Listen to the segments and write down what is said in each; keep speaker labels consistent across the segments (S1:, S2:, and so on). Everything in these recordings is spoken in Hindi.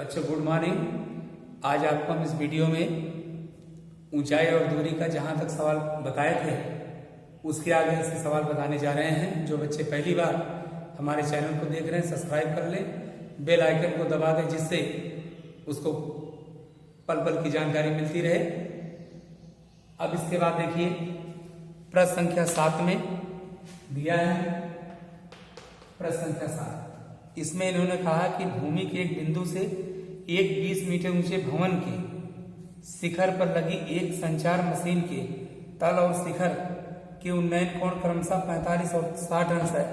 S1: बच्चों गुड मॉर्निंग। आज आपको हम इस वीडियो में ऊंचाई और दूरी का जहां तक सवाल बताए थे उसके आगे से सवाल बताने जा रहे हैं। जो बच्चे पहली बार हमारे चैनल को देख रहे हैं सब्सक्राइब कर लें, बेल आइकन को दबा दें जिससे उसको पल पल की जानकारी मिलती रहे। अब इसके बाद देखिए प्रश्न संख्या 7 में दिया है। प्रश्न संख्या 7 इसमें इन्होंने कहा कि भूमि के एक बिंदु से एक 20 मीटर ऊंचे भवन के शिखर पर लगी एक संचार मशीन के तल और शिखर के उन्नयन कोण क्रमशः 45 और 60 अंश है,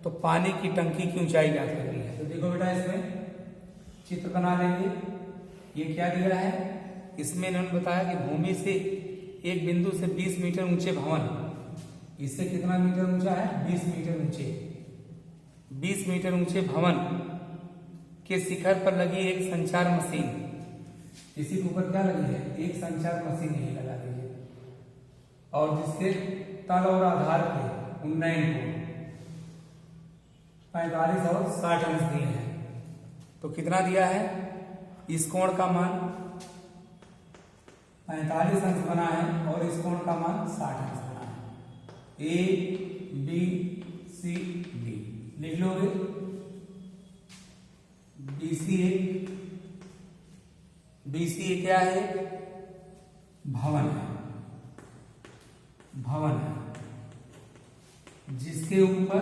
S1: तो पानी की टंकी की ऊंचाई ज्ञात करनी है। तो देखो बेटा इसमें चित्र बना लेंगे। ये क्या दिया है, इसमें इन्होंने बताया कि भूमि से एक बिंदु से 20 मीटर ऊंचे भवन, इससे कितना मीटर ऊंचा है 20 मीटर ऊंचे, 20 मीटर ऊंचे भवन के शिखर पर लगी एक संचार मशीन, इसी के ऊपर क्या लगी है एक संचार मशीन यही लगा दीजिए, और जिसके तल और आधार के उन्नयन को 45 और 60 अंश दिए हैं। तो कितना दिया है, इस कोण का मान 45 अंश बना है और इस कोण का मान 60 अंश बना है। ए बी सी डी लिख लोगे। BCA क्या है, भवन है, भवन है जिसके ऊपर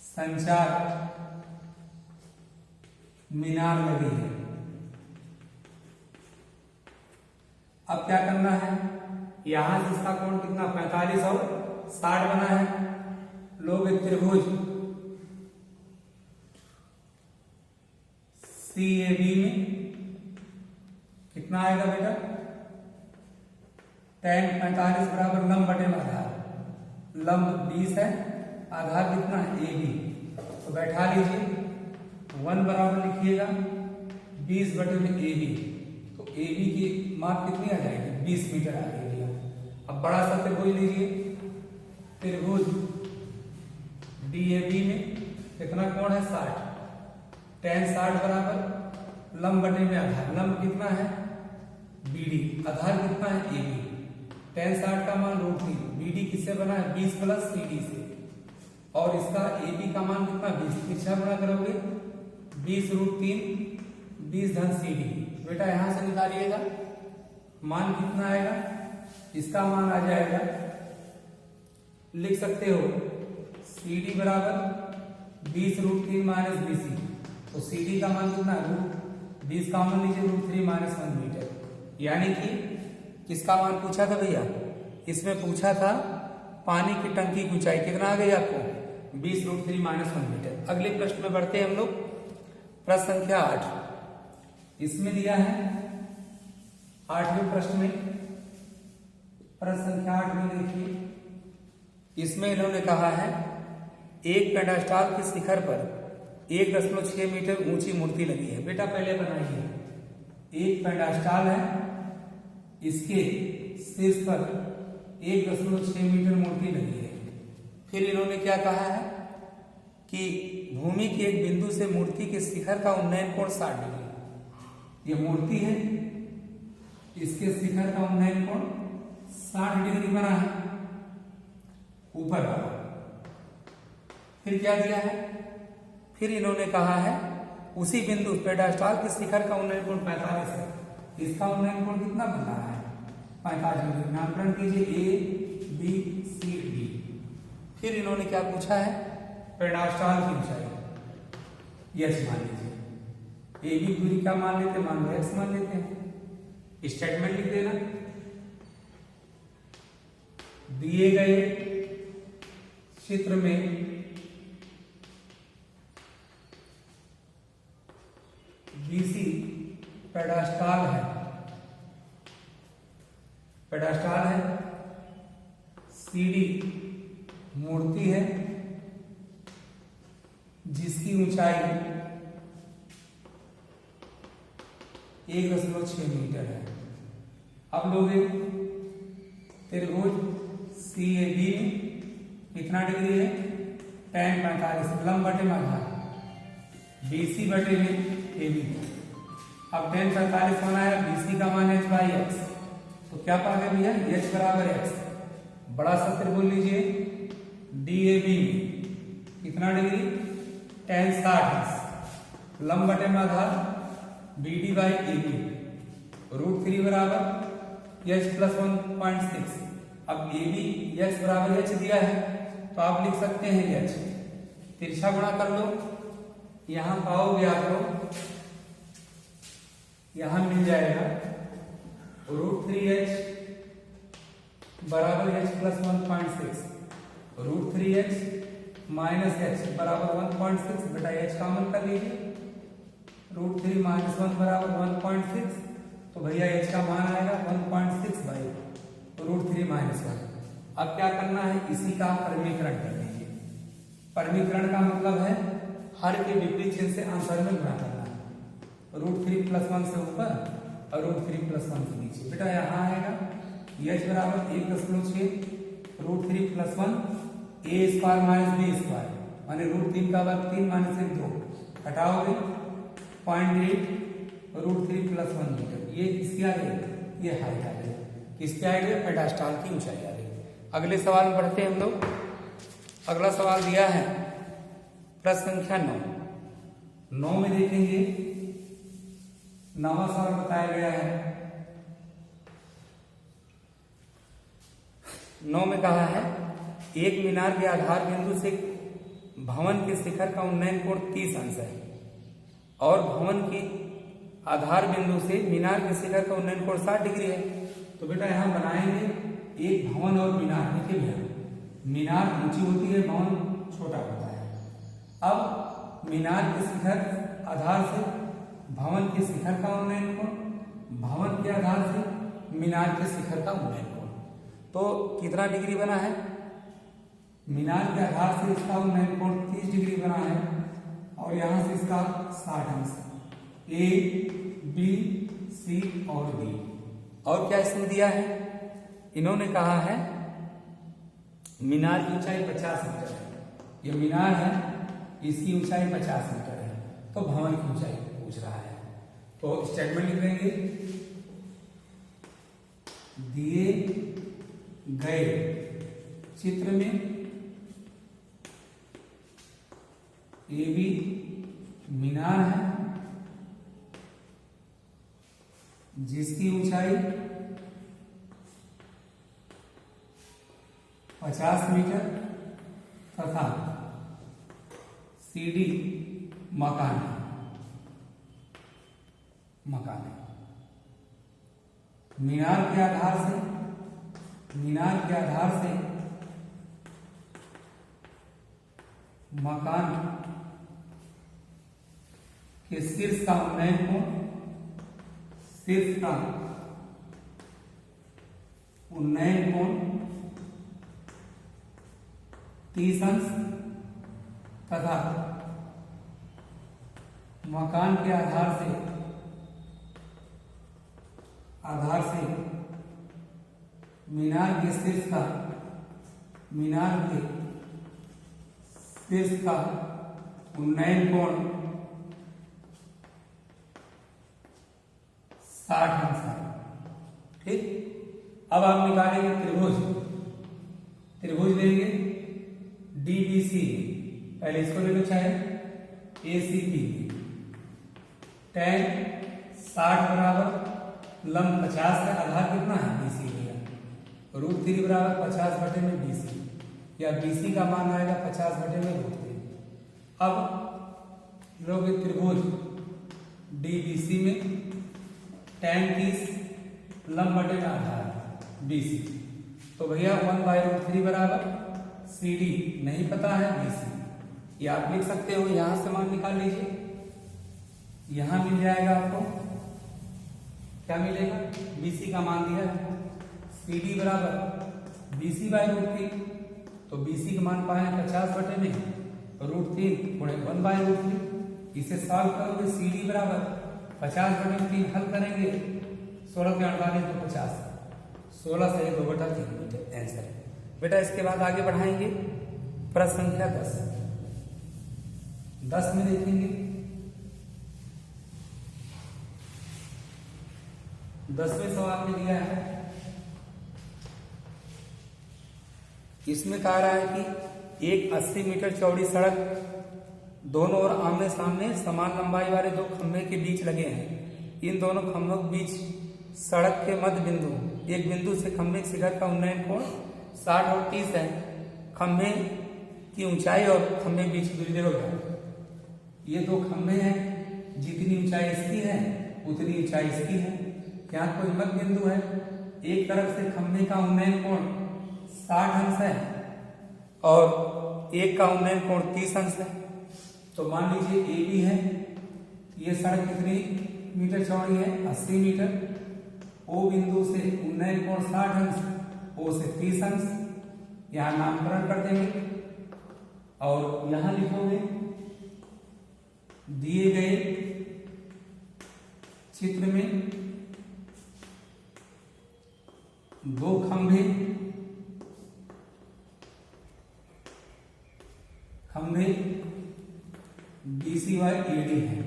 S1: संचार मीनार लगी है। अब क्या करना है, यहां से इसका कोण कितना 45 और 60 बना है। लोग एक त्रिभुज CAB में कितना आएगा बेटा, tan 45 बराबर लंब बटे आधार, लंब 20 है, आधार कितना है AB, तो बैठा लीजिए 1 बराबर लिखिएगा 20 बटे में AB, तो AB की माप कितनी आ जाएगी 20 मीटर आ जाएगी। अब बड़ा सा त्रिभुज लीजिए, त्रिभुज DAB में कितना कोण है 60, tan 60 बराबर लंब बटे में आधार, लंब कितना है BD, आधार कितना है AB, tan 60 का मान √3, BD किससे बना है 20 प्लस CD से, और इसका AB का मान कितना 20, किससे बना करोगे 20√3 20 धन CD। बेटा यहां से निकालिएगा मान कितना आएगा, इसका मान आ जाएगा, लिख सकते हो CD बराबर 20√3 माइनस BC, तो CD का मान कितना है 20 का मान लीजिए √3 माइनस 1 मीटर, यानी कि किसका मान पूछा था भैया, इसमें पूछा था पानी की टंकी की ऊंचाई कितना आ गई आपको 20√3 माइनस 1 मीटर। अगले प्रश्न में बढ़ते हैं हम लोग। प्रश्न संख्या 8 इसमें दिया है 8वें प्रश्न में, प्रश्न संख्या 8 में देखिए इसमें इन्होंने कहा है एक पेडास्टाल के शिखर पर 1.6 मीटर ऊंची मूर्ति लगी है। बेटा पहले बनाइए, एक पेडास्टाल है, इसके शीर्ष पर 1.6 मीटर मूर्ति लगी है। फिर इन्होंने क्या कहा है कि भूमि के एक बिंदु से मूर्ति के शिखर का उन्नयन कोण 60 डिग्री, ये मूर्ति है, इसके शिखर का उन्नयन कोण 60 डिग्री बना है ऊपर वाला। फिर क्या दिया है, फिर इन्होंने कहा है उसी बिंदु पेडास्टाल के शिखर का उन्नयन कोण 45 है, इसका उन्नयन कोण कितना बन रहा है 45 डिग्री। नामकरण कीजिए A B C D। फिर इन्होंने क्या पूछा है, पेडास्टाल की ऊंचाई यस मान लीजिए, AB की दूरी क्या मान लेते, मान लो x मान लेते हैं, स्टेटमेंट लिख देना। दिए गए चित्र में BC पेडास्टाल है, पेडास्टाल है, CD मूर्ति है जिसकी ऊंचाई 1.6 मीटर है। अब लोग त्रिभुज CAB कितना डिग्री है tan 45, लंब बटे आधार BC बटे में AB। अब tan 45 होना है, BC का मान h बाई x, तो क्या पा गए भैया, h बराबर x। बड़ा सूत्र बोल लीजिए, DAB कितना डिग्री, tan 60, लंब बटे में आधार BD बाई AB, √3 बराबर h प्लस 1.6। अब AB x बराबर h दिया है तो आप लिख सकते हैं h, तिरछा गुणा कर लो, यहां पाओगे आप लोग, यहां मिल जाएगा √3h बराबर h plus 1.6, √3h minus h बराबर 1.6 बेटा h कॉमन कर लीजिए, √3 माइनस 1 बराबर 1.6, तो भैया h का मान आएगा 1.6 बाई √3 माइनस 1। अब क्या करना है, इसी का परिमीकरण कर लीजिए। परिमीकरण का मतलब है हर के विपरीत चिन्ह से आंसर में गुणा करना है, √3 प्लस 1 से ऊपर और √3 प्लस 1 से नीचे। बेटा यहाँ आएगा h बराबर 1.6 √3 plus 1 a square minus b square, माने √3 का वर्ग 3 माइनस 1 2, हटाओगे 0.8 √3 प्लस 1 मीटर। ये किसकी आ गई, ये हाइट आ गई, किसकी आ गई, पेडास्टाल की ऊंचाई आ गई। अगले सवाल में बढ़ते हैं हम लोग। अगला सवाल दिया है प्रश्न संख्या 9 में देखेंगे, 9वां सवाल बताया गया है। 9 में कहा है एक मीनार के आधार बिंदु से भवन के शिखर का उन्नयन कोण 30 अंश है और भवन के आधार बिंदु से मीनार के शिखर का उन्नयन कोण 60 डिग्री है। तो बेटा यहां बनाएंगे एक भवन और मीनार। देखिए भैया, मीनार ऊंची होती है, भवन छोटा होता है। अब मीनार के शिखर आधार से भवन के शिखर का उन्नयन कोण, भवन के आधार से मीनार के शिखर का उन्नयन कोण, तो कितना डिग्री बना है, मीनार के आधार से इसका उन्नयन कोण 30 डिग्री बना है और यहां से इसका 60 अंश, A, B, C और D। और क्या इसमें दिया है, इन्होंने कहा है मीनार की ऊंचाई 50 मीटर है। ये मीनार है, इसकी ऊंचाई 50 मीटर है, तो भवन की ऊंचाई पूछ रहा है। तो स्टेटमेंट लिख देंगे, दिए गए चित्र में AB मीनार है जिसकी ऊंचाई 50 मीटर तथा CD मकान है। मीनार के आधार से मकान के शीर्ष का उन्नयन कोण, शीर्ष का उन्नयन कोण 30 अंश तथा मकान के आधार से मीनार के शीर्ष का उन्नयन कोण 60 अंश है। ठीक, अब आप निकालेंगे त्रिभुज लेंगे DBC, पहले इसको ले लो चाहे ACP, tan 60 बराबर लंब 50 है, आधार कितना है BC भैया, √3 बराबर 50 बटे में BC, या BC का मान आएगा 50 बटे में √3। अब लोग त्रिभुज DBC में tan 30 लंब बटे में आधार BC, तो भैया 1/√3 बराबर CD नहीं पता है BC, ये आप लिख सकते हो, यहां से मान निकाल लीजिए, यहां मिल जाएगा आपको, क्या मिलेगा, BC का मान दिया है, CD बराबर BC/√3, तो BC का मान पाए 50 बटे में √3 गुणे 1/√3, इसे सॉल्व करोगे CD बराबर 50 बटे में 3 हल करेंगे, 16 के 48 तो 50, 16 से 2/3 मीटर आंसर है। बेटा इसके बाद आगे बढ़ाएंगे प्रश्न संख्या 10 में देखेंगे 10वें सवाल में दिया है, इसमें कह रहा है कि एक 80 मीटर चौड़ी सड़क दोनों ओर आमने सामने समान लंबाई वाले दो खंभे के बीच लगे हैं। इन दोनों खंभों के बीच सड़क के मध्य बिंदु एक बिंदु से खंभे के शिखर का उन्नयन कोण 60 और 30 है। खंभे की ऊंचाई और खंभे के बीच दूरी देखो, ये दो खंभे हैं, जितनी ऊंचाई इसकी है उतनी ऊंचाई इसकी है। यहाँ कोई मध्य बिंदु है, एक तरफ से खंभे का उन्नयन कोण 60 अंश है और एक का उन्नयन कोण 30 अंश है। तो मान लीजिए ए बी है, ये सड़क कितनी मीटर चौड़ी है 80 मीटर। ओ बिंदु से उन्नयन कोण 60 अंश, ओ से 30 अंश। यहाँ नामकरण कर देंगे और यहां लिखोगे दिए गए चित्र में दो खंभे BC व AD है,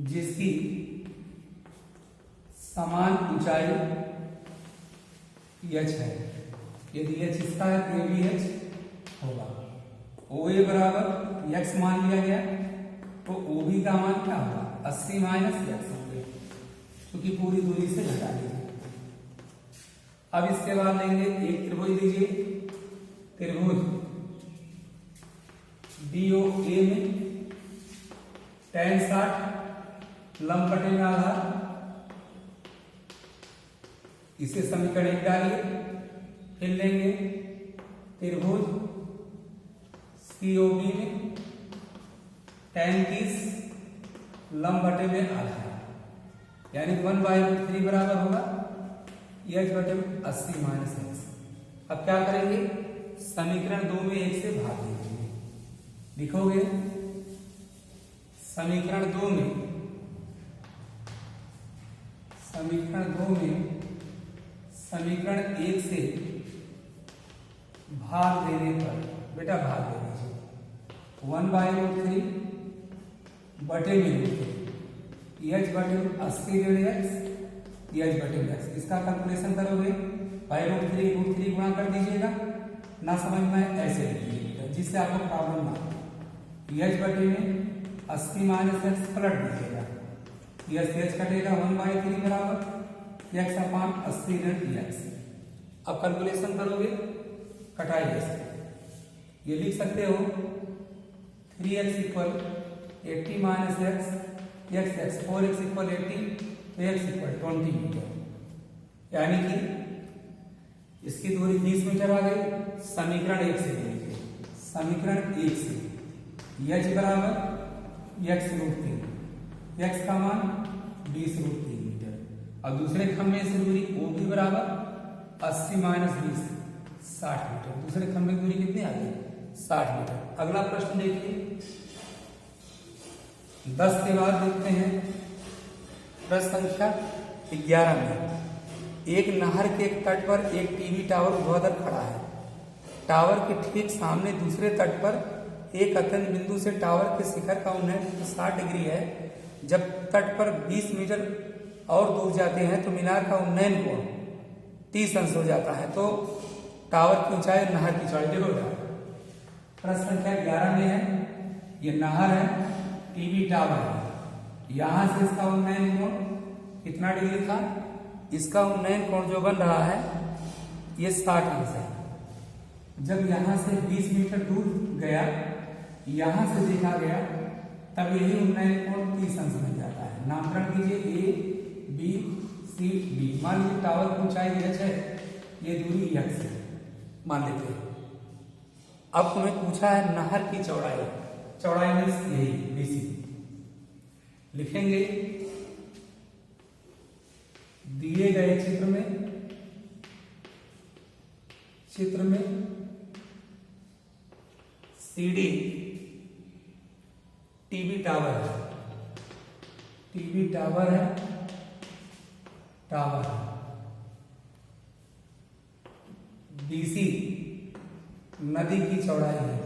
S1: जिसकी समान ऊंचाई h है। यदि h इसका है तो भी h होगा। OA बराबर x मान लिया गया, तो OB का मान क्या होगा 80 माइनस x होगा, क्योंकि पूरी दूरी से घटा लीजिए। अब इसके बाद लेंगे एक त्रिभुज लीजिए, त्रिभुज DOA में tan 60 लंब बटे में आधार, इसे समीकरण 1 डालिए। फिर लेंगे त्रिभुज COB में tan 30 लंब बटे में आधार, यानी 1/3 बराबर होगा h बटे 80 माइनस x। अब क्या करेंगे, समीकरण 2 में 1 से भाग देंगे। लिखोगे समीकरण 2 में समीकरण 1 से भाग देने पर, बेटा भाग दे दीजिए 1/3 बटे में h बटे 80 ऋण x, h बटे x। इसका कैलकुलेशन करोगे √3 गुणा कर दीजिएगा, ना समझ में ऐसे लिखिएगा जिससे आपको प्रॉब्लम ना हो। h बटे में 80 माइनस x पलट दीजिएगा, h कटेगा 1/3 बराबर x अपान 80 ऋण x। अब कैलकुलेशन करोगे, कटाई जैसे ये लिख सकते हो 3x equal 80 minus x 4x equal 80, तो x इक्वल 20 मीटर, यानी कि इसकी दूरी 20 मीटर आ गई। समीकरण 1 से लीजिए, समीकरण 1 से h बराबर x√3, x का मान 20√3 मीटर। और दूसरे खंभे से दूरी OB बराबर 80 माइनस 20 60 मीटर। दूसरे खंभे की दूरी कितनी आ गई 60 मीटर। अगला प्रश्न देखिए 10 के बाद देखते हैं प्रश्न संख्या 11 में। एक नहर के एक तट पर एक टीवी टावर ऊर्ध्वाधर खड़ा है। टावर के ठीक सामने दूसरे तट पर एक अत्यंत बिंदु से टावर के शिखर का उन्नयन 60 डिग्री है। जब तट पर 20 मीटर और दूर जाते हैं तो मीनार का उन्नयन कोण 30 अंश हो जाता है। तो टावर की ऊंचाई नहर की चौड़ाई देखो। प्रश्न संख्या 11 में है, ये नहर है, टीवी टावर है, यहां से इसका उन्नयन कोण कितना डिग्री था, इसका उन्नयन कोण जो बन रहा है ये 60 अंश है। जब यहां से 20 मीटर दूर गया, यहां से देखा गया, तब यही उन्नयन कोण 30 अंश बन जाता है। नामकरण कीजिए A, B, C, D। मान लीजिए टावर की ऊंचाई h है, ये दूरी x है, मान लेते हैं। अब तुम्हें पूछा है नहर की चौड़ाई, चौड़ाई में यही BC लिखेंगे। दिए गए चित्र में CD टीवी टावर है, टीवी टावर है, टावर है। BC नदी की चौड़ाई है,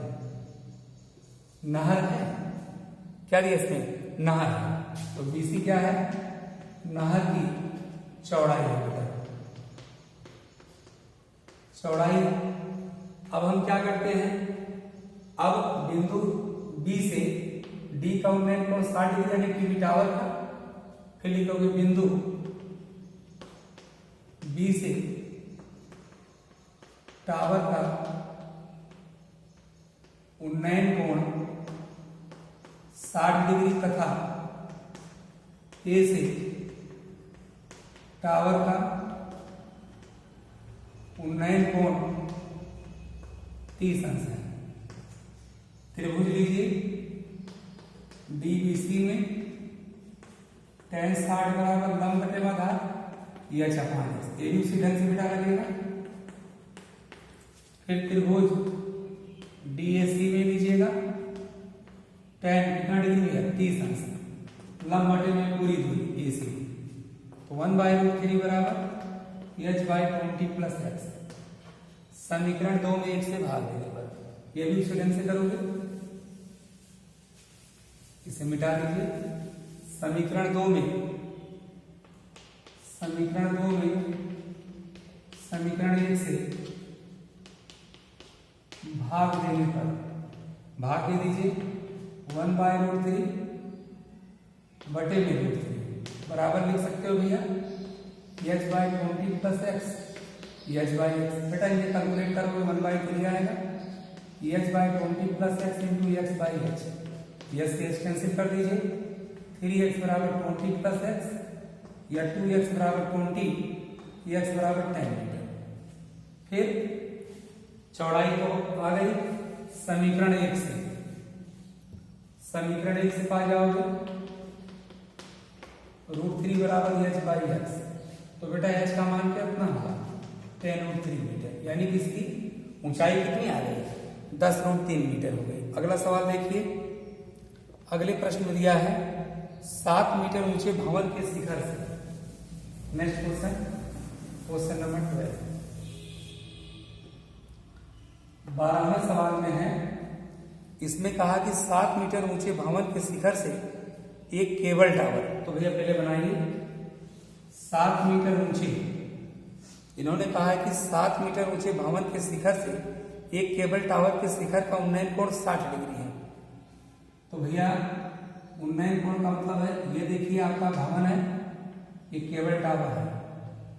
S1: नहर है, क्या दिया इसमें, नहर है। तो BC क्या है, नहर की चौड़ाई है बेटा, चौड़ाई। अब हम क्या करते हैं, अब बिंदु बी से डी का उन्नयन कोण 60 डिग्री यानी टीवी टावर का, फिर लिखोगे बिंदु बी से टावर का उन्नयन कोण 60 डिग्री तथा ए से टावर का उन्नयन कोण 30 अंश है। त्रिभुज लीजिए डीबीसी में tan 60 बराबर लंब बटे आधार या चपान, ये भी उसी ढंग से बिठा लगेगा। फिर त्रिभुज डीएसी में लीजिएगा tan कितना डिग्री है 30 अंश, लंब बटे में पूरी दूरी एसी, तो 1/√3 बराबर h/20 प्लस एक्स। समीकरण 2 में 1 से भाग देने पर ये भी उसी ढंग से करोगे, इसे मिटा दीजिए। समीकरण 2 में समीकरण 1 से भाग देने पर भाग दे दीजिए 1/√3 बटे में √3 बराबर लिख सकते हो भैया h/20 प्लस एक्स, h/x बेटा ये कैलकुलेट करोगे 1/3 आएगा, h/20 plus x into x/h, yes से एच कैंसिल कर दीजिए, 3x बराबर 20 प्लस एक्स या 2x बराबर 20, x बराबर 10 मीटर। फिर चौड़ाई तो आ गई समीकरण 1 से, समीकरण 1 से पा जाओगे √3 बराबर h/x, तो बेटा h का मान कितना होगा 10√3 मीटर, यानी कि इसकी ऊंचाई कितनी आ गई 10√3 मीटर हो गई। अगला सवाल देखिए, अगले प्रश्न में दिया है 7 मीटर ऊंचे भवन के शिखर से। नेक्स्ट क्वेश्चन नंबर 12वें सवाल में है, इसमें कहा कि 7 मीटर ऊंचे भवन के शिखर से एक केबल टावर, तो भैया पहले बनाइए 7 मीटर ऊंचे, इन्होंने कहा है कि 7 मीटर ऊंचे भवन के शिखर से एक केबल टावर के शिखर का उन्नयन कोण 60 डिग्री है। तो भैया उन्नयन कोण का मतलब है, ये देखिए आपका भवन है, ये केबल टावर है,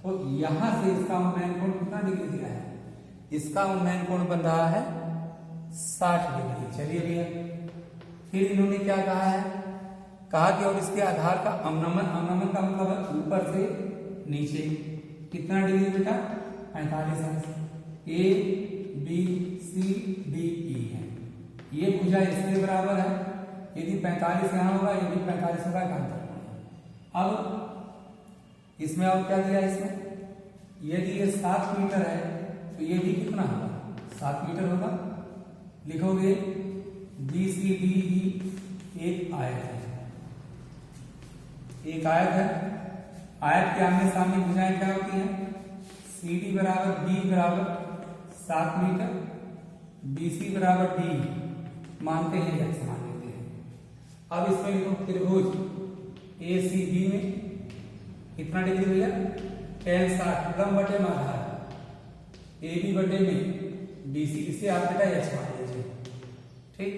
S1: तो यहां से इसका उन्नयन कोण कितना डिग्री दिया है, इसका उन्नयन कोण बन रहा है 60 डिग्री। चलिए भैया, फिर इन्होंने क्या कहा है, कहा कि और इसके आधार का अवनमन, अवनमन का मतलब है ऊपर से नीचे, कितना डिग्री बेटा 45 अंश, A B C D E है, ये भुजा इसके बराबर है, यदि 45 यहाँ होगा ये भी 45 होगा का अंतर। अब इसमें और क्या दिया है, इसमें यदि ये 7 मीटर है तो ये भी कितना होगा 7 मीटर होगा। लिखोगे बी सी डी ई एक आयत है, एक आयत है, आयत के आमने सामने भुजाएं क्या होती हैं, सी डी बराबर बी बराबर 7 मीटर, बी सी बराबर डी मानते हैं एक्स मान लेते हैं। अब इसमें लिखो त्रिभुज ए सी बी में कितना डिग्री भैया 10 60 लंब बटे में आधार, ए बी बटे में बी सी, इसे आप बेटा एच मान लीजिए, ठीक।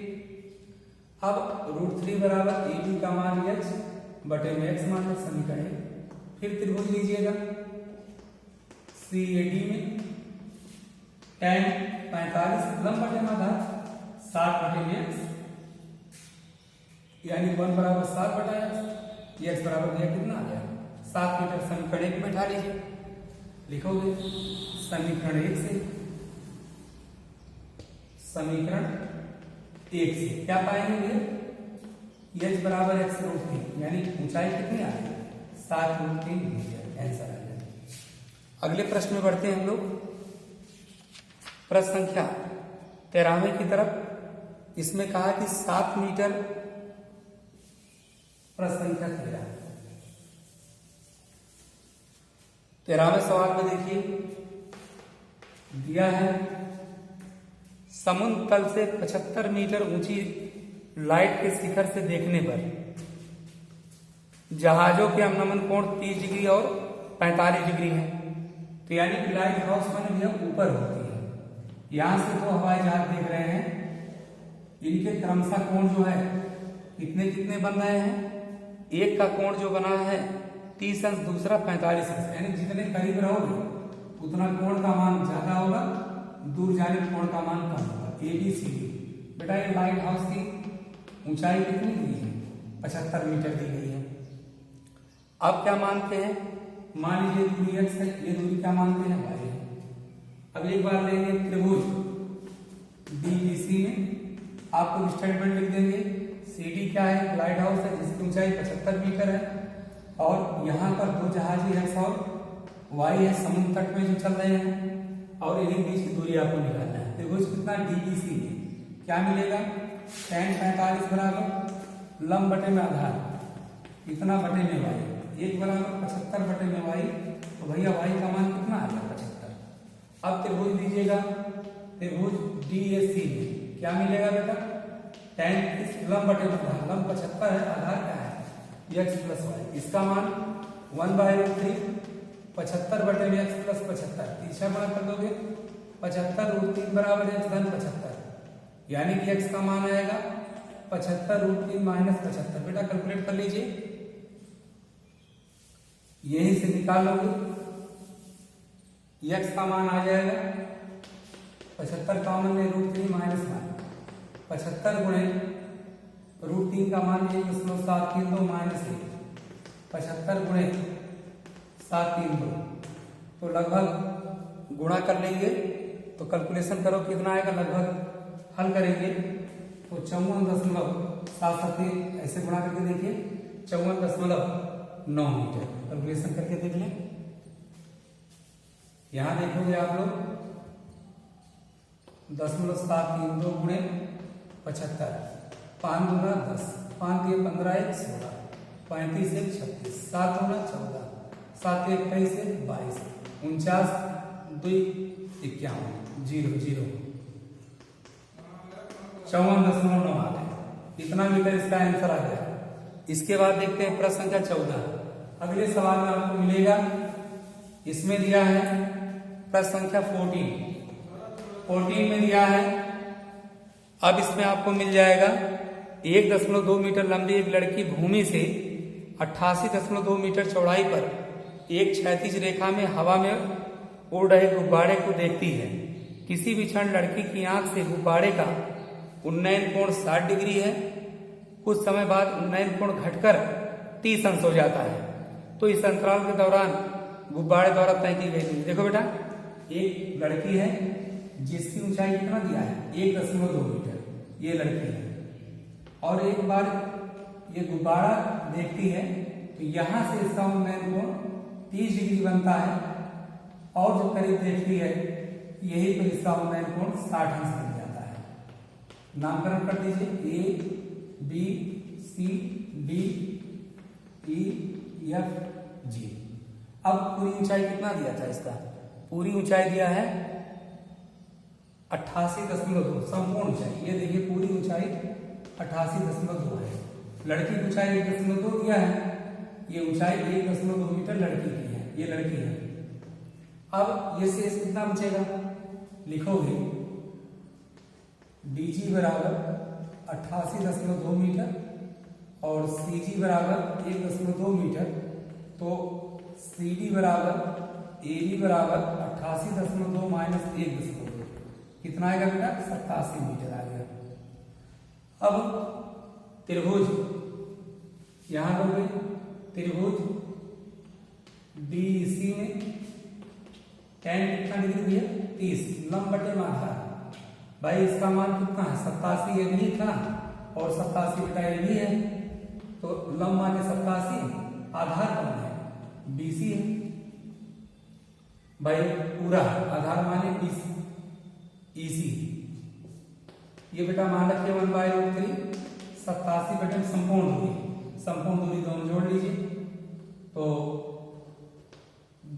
S1: अब √3 बराबर ए बी का मान एच बटे में एक्स मान लो, समीकरण। फिर त्रिभुज लीजिएगा सी ए डी में tan 45 लंब बटे में आधार 60 बटे में एक्स, यानी 1 बराबर 7 बटा एक्स, एक्स बराबर दिया कितना आ गया 7 मीटर। समीकरण 1 बैठा लीजिए, लिखोगे समीकरण 1 से, समीकरण 1 से क्या पाएंगे भैया एच बराबर x√3, यानी ऊंचाई कितनी आ गई 7√3 मीटर, आंसर आ गया। अगले प्रश्न में बढ़ते हैं हम लोग, प्रश्न संख्या 13वें की तरफ। इसमें कहा कि 7 मीटर, प्रश्न संख्या 13वें सवाल में देखिए दिया है, समुद्र तल से 75 मीटर ऊंची लाइट के शिखर से देखने पर जहाजों के अवनमन कोण 30 डिग्री और 45 डिग्री है। तो यानी कि लाइट हाउस माने भैया ऊपर होती है। यहां से तो हवाई जहाज देख रहे हैं, इनके क्रमशः कोण जो है कितने कितने बन रहे हैं। एक का कोण जो बना है 30 अंश, दूसरा 45 अंश, यानी जितने करीब रहोगे उतना कोण का मान ज्यादा होगा, दूर जाने पर कोण का मान कम होगा। ABCD बेटा ये लाइट हाउस की ऊंचाई कितनी दी है? 75 मीटर दी गई है। अब क्या मानते हैं, मान लीजिए दूरी x है, ये दूरी क्या मानते हैं y है। अब एक बार लेंगे त्रिभुज DBC में आपको स्टेटमेंट लिख देंगे। CD क्या है? लाइट हाउस है जिसकी ऊंचाई 75 मीटर है और यहाँ पर दो जहाजी x और y है समुद्र तट में जो चल रहे हैं और इन्हीं बीच की दूरी आपको निकालना है। त्रिभुज कितना DBC में क्या मिलेगा? tan 45 बराबर लंब बटे में आधार कितना बटे में y, 1 बराबर 75 बटे में y। तो भैया y का मान कितना आ गया? 75। अब त्रिभुज दीजिएगा, त्रिभुज DAC में क्या मिलेगा बेटा? tan लंब बटे में आधार, लंब 75 है, आधार क्या है? x plus y। इसका मान 1/√3 75 बटे में x प्लस 75, तीसरा गुणा कर दोगे 75√3 बराबर x धन 75, यानी कि x का मान आएगा 75√3 माइनस 75। बेटा कैलकुलेट कर लीजिए, यहीं से निकाल लोगे, x का मान आ जाएगा 75 कॉमन में √3 माइनस 75 गुणे √3 का मान 1.732 माइनस 75 गुणे 732, तो लगभग गुणा कर लेंगे तो कैलकुलेशन करो कितना आएगा, लगभग हल करेंगे तो 54.77 ऐसे गुणा करके देखिए 54.9 मीटर। कैलकुलेशन करके देख लें, यहां देखोगे आप लोग 0.732 गुणे 75, 5 गुना 10, 5 के 15 1 16, 35 1 36, 7 गुना 14, 7 1 21 22, 49 2 51 0 0 54.9 आ गया। इतना मीटर इसका आंसर आ गया। इसके बाद देखते हैं प्रश्न संख्या 14। अगले सवाल में आपको मिलेगा, इसमें दिया है प्रश्न संख्या 14 में दिया है। अब इसमें आपको मिल जाएगा 1.2 मीटर लंबी एक लड़की भूमि से 88.2 मीटर चौड़ाई पर एक क्षैतिज रेखा में हवा में उड़ रहे गुब्बारे को देखती है। किसी भी क्षण लड़की की आंख से गुब्बारे का उन्नयन कोण 60 डिग्री है। कुछ समय बाद उन्नयन कोण घटकर 30 अंश हो जाता है। तो इस अंतराल के दौरान गुब्बारे द्वारा तय की गई दूरी, देखो बेटा एक लड़की है जिसकी ऊंचाई कितना दिया है? 1.2 मीटर, ये लड़की है और एक बार ये गुब्बारा देखती है तो यहां से इसका उन्नयन कोण 30 डिग्री बनता है और जो करीब देखती है यही पर इसका उन्नयन कोण 60 अंश बन जाता है। नामकरण कर दीजिए A B C D E F G। अब पूरी ऊंचाई कितना दिया था इसका? पूरी ऊंचाई दिया है 88.2, संपूर्ण ऊंचाई ये देखिए पूरी ऊंचाई 88.2 है। लड़की की ऊंचाई 1.2 दिया है, ये ऊंचाई 1.2 मीटर लड़की की है, ये लड़की है। अब ये शेष कितना बचेगा? लिखोगे DG बराबर 88.2 मीटर और CG बराबर 1.2 मीटर, तो CD बराबर AB बराबर 88.2 माइनस 1.2 कितना आएगा बेटा? 87 मीटर आ गया। अब त्रिभुज यहां लोगे, त्रिभुज DEC में tan कितना डिग्री है? 30, लंब बटे में आधार। भाई इसका मान कितना है? 87 ये भी था और 87 बेटा ये भी है, तो लंब माने 87, आधार कौन है? BC है। भाई पूरा आधार माने EC, ये बेटा मान रखिए 1/√3, 87 बटे संपूर्ण दूरी दोनों जोड़ लीजिए तो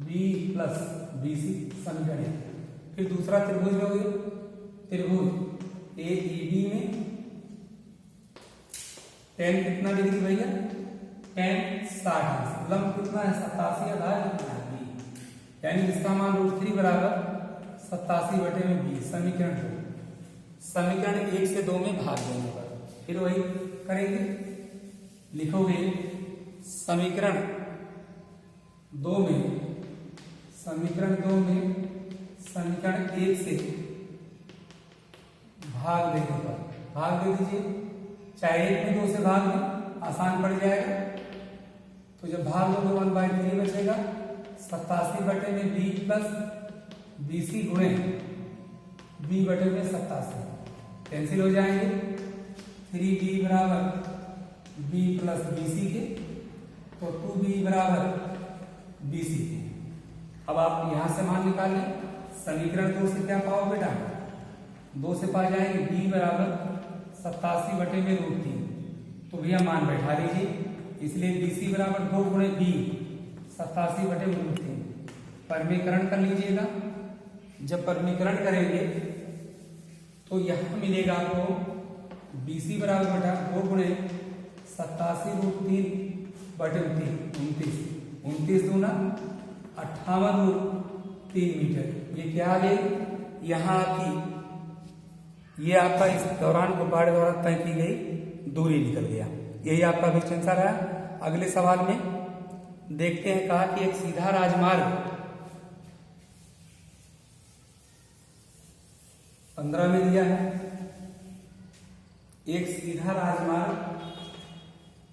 S1: B प्लस BC समीकरण। फिर दूसरा त्रिभुज लोगे, त्रिभुज AEB में tan कितना डिग्री भैया? tan 60 अंश। लंब कितना है 87, आधार कितना है b, यानी इसका मान √3 बराबर 87/20। समीकरण 2, समीकरण 1 से 2 में भाग देने पर फिर वही करेंगे, लिखोगे समीकरण 2 में समीकरण 1 से भाग देने पर भाग दे दीजिए, चाहे 1 में 2 से भाग दें आसान पड़ जाएगा। तो जब भाग दोगे 1/3 बचेगा, 87/b प्लस BC गुणे b/87 कैंसिल हो जाएंगे। 3b बराबर b प्लस BC के, तो 2b बराबर BC के। अब आप यहां से मान निकाल लें, समीकरण 2 से क्या पाओ बेटा, 2 से पा जाएंगे b बराबर 87/√3, तो भैया मान बैठा लीजिए, इसलिए BC बराबर 2 गुणे b 87/√3। परमीकरण कर लीजिएगा, जब परमीकरण करेंगे तो यहां मिलेगा आपको BC बराबर बेटा 2 गुणे 87√3/29, 29 दूना 58√3 मीटर। ये क्या आ गई, यहाँ की ये आपका इस दौरान गुब्बारे द्वारा तय की गई दूरी निकल गया। यही आपका क्वेश्चन आंसर है। अगले सवाल में देखते हैं, कहा कि एक सीधा राजमार्ग 15 में दिया है, एक सीधा राजमार्ग,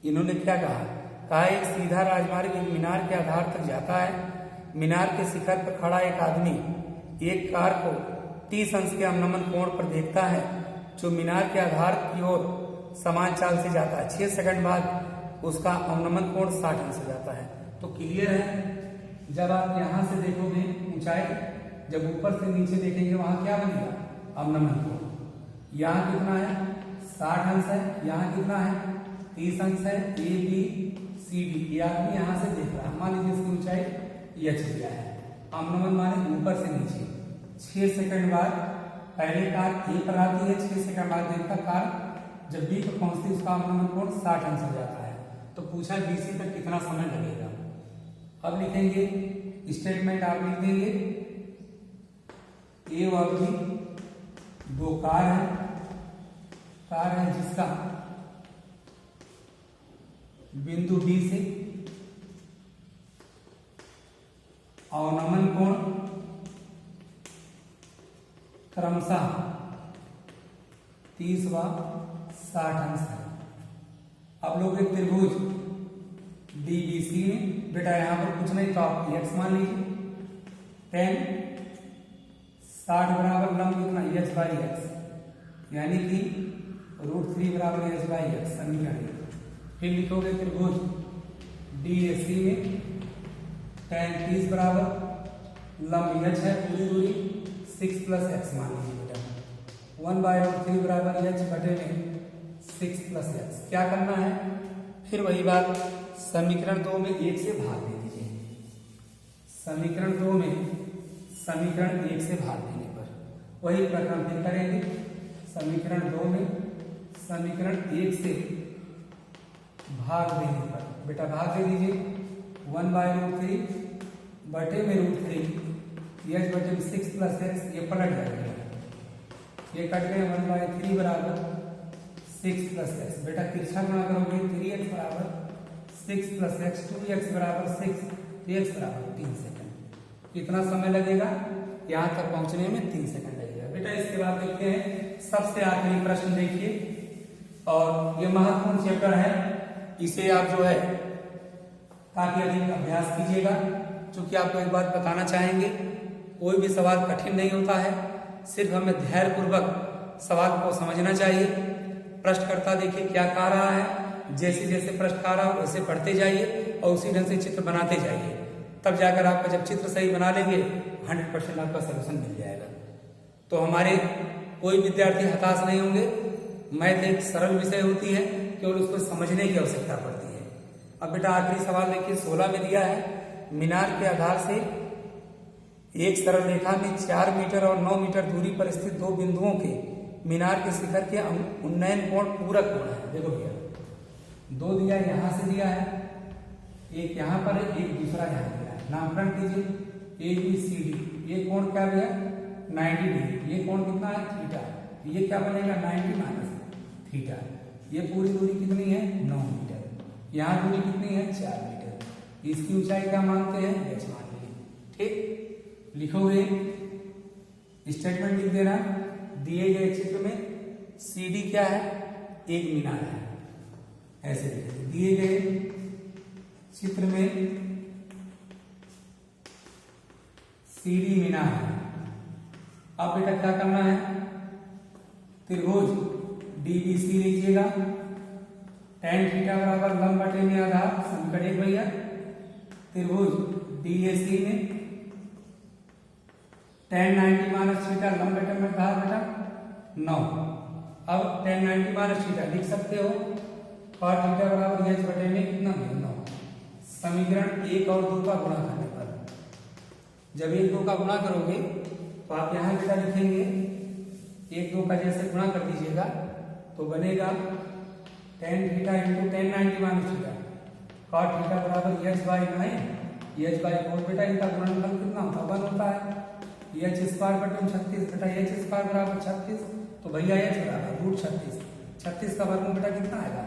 S1: इन्होंने क्या कहा एक सीधा राजमार्ग एक मीनार के आधार तक जाता है। मीनार के शिखर पर खड़ा एक आदमी एक कार को 30 अंश के अवनमन कोण पर देखता है, जो मीनार के आधार की ओर समान चाल से जाता है। 6 सेकंड बाद उसका अवनमन कोण 60 अंश हो जाता है। तो क्लियर है, जब आप यहां से देखोगे ऊंचाई, जब ऊपर से नीचे देखेंगे वहां क्या बनेगा, अवनमन कोण। यहाँ कितना है 60 अंश है, यहाँ कितना है 30 अंश है। ABCD ये आदमी यहाँ से देख रहा है, मान लीजिए इसकी ऊंचाई h दिया है, अवनमन माने ऊपर से नीचे। 6 सेकंड बाद पहले कार A पर आती है, 6 सेकंड बाद देखता कार जब B पर पहुंचती है उसका अवनमन कोण 60 अंश हो जाता है। तो पूछा BC तक कितना समय लगेगा। अब लिखेंगे स्टेटमेंट, आप लिख देंगे A और B 2 कार है जिसका बिंदु D से अवनमन कोण क्रमशः 30 व 60 अंश है। अब लोग एक त्रिभुज DBC में बेटा यहां पर कुछ नहीं, तो आप x मान लीजिए, tan 60 बराबर लंब कितना h/x, यानी कि √3 बराबर h/x। समीकरण फिर लिखोगे त्रिभुज DAC में tan 30 बराबर लंब h है, पूरी दूरी 6 + x मान लीजिए बेटा, 1/√3 बराबर h/6 + x। क्या करना है, फिर वही बात, समीकरण 2 में 1 से भाग दे दीजिए। समीकरण 2 में समीकरण 1 से भाग देने पर वही प्रक्रम फिर करेंगे। समीकरण 2 में समीकरण 1 से भाग देने पर बेटा भाग दे दीजिए, 1/√3 बटे में √3 h/6 + x, ये पलट जाएगा, ये कट गए 1/3 बराबर 6 + x। बेटा तिरछा गुणा करोगे 3x बराबर 6 + x, 2x बराबर 6, 3x बराबर 3 सेकंड। कितना समय लगेगा, यहाँ तक पहुंचने में 3 सेकंड लगेगा। बेटा इसके बाद देखते हैं सबसे आखिरी प्रश्न, देखिए, और ये महत्वपूर्ण चैप्टर है, इसे आप जो है काफी अधिक अभ्यास कीजिएगा। क्योंकि आपको एक बात बताना चाहेंगे, कोई भी सवाल कठिन नहीं होता है, सिर्फ हमें धैर्यपूर्वक सवाल को समझना चाहिए। प्रश्नकर्ता देखिए क्या कह रहा है, जैसे जैसे प्रश्न कह रहा हो वैसे पढ़ते जाइए और उसी ढंग से चित्र बनाते जाइए, तब जाकर आपका जब चित्र सही बना लेंगे 100% आपका सलूशन मिल जाएगा। तो हमारे कोई विद्यार्थी हताश नहीं होंगे। मैथ एक सरल विषय होती है, केवल उसको समझने की आवश्यकता पड़ती है। अब बेटा आखिरी सवाल देखिए 16 में दिया है, मीनार के आधार से एक सरल रेखा में 4 मीटर और 9 मीटर दूरी पर स्थित 2 बिंदुओं के मीनार के शिखर के उन्नयन कोण पूरक कोण है। देखो भैया 2 दिया, यहां से दिया है एक यहाँ पर है, एक दूसरा यहाँ दिया है। नामकरण कीजिए ABCD। ये कोण क्या भैया 90 डिग्री। ये कोण कितना है थीटा। ये क्या बनेगा 90 माइनस थीटा। ये पूरी दूरी कितनी है 9 मीटर। यहाँ दूरी कितनी है 4 मीटर। इसकी ऊंचाई क्या मानते हैं h मान लीजिए। ठीक, लिखोगे स्टेटमेंट लिख देना। दिए गए चित्र में CD क्या है एक मीनार है, ऐसे लिखेंगे। दिए गए चित्र में CD मीनार है। अब बेटा क्या करना है, त्रिभुज DBC लीजिएगा। tan थीटा बराबर लंब बटे में आधार समीकरण 1 भैया। त्रिभुज DAC में tan 90 माइनस थीटा लंब बटे में आधार बेटा 9। अब tan 90 माइनस थीटा लिख सकते हो cos थीटा बराबर h बटे में कितना 9। समीकरण 1 और 2 का गुणा करने पर, जब 1 2 का गुणा करोगे तो आप यहाँ बेटा लिखेंगे 1 2 का जैसे गुणा कर दीजिएगा तो बनेगा tan theta into tan 90 minus theta cos theta बराबर h बाई 9 h बाई 4 बेटा इनका गुणनफल कितना होता है 1 होता है। h स्क्वायर बटे 36 बेटा h स्क्वायर बराबर 36 तो भैया h बराबर रूट 36 का वर्गमूल बेटा कितना आएगा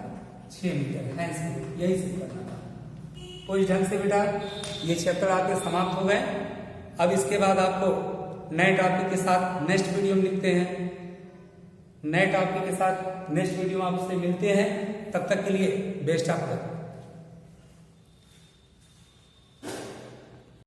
S1: 6 मीटर। है यही सिद्ध करना था। तो इस ढंग से बेटा ये चैप्टर आपके समाप्त हो गए। अब इसके बाद आपको नए टॉपिक के साथ नेक्स्ट वीडियो में मिलते हैं। नए टॉपिक के साथ नेक्स्ट वीडियो में आपसे मिलते हैं। तब तक के लिए बेस्ट ऑफ लक।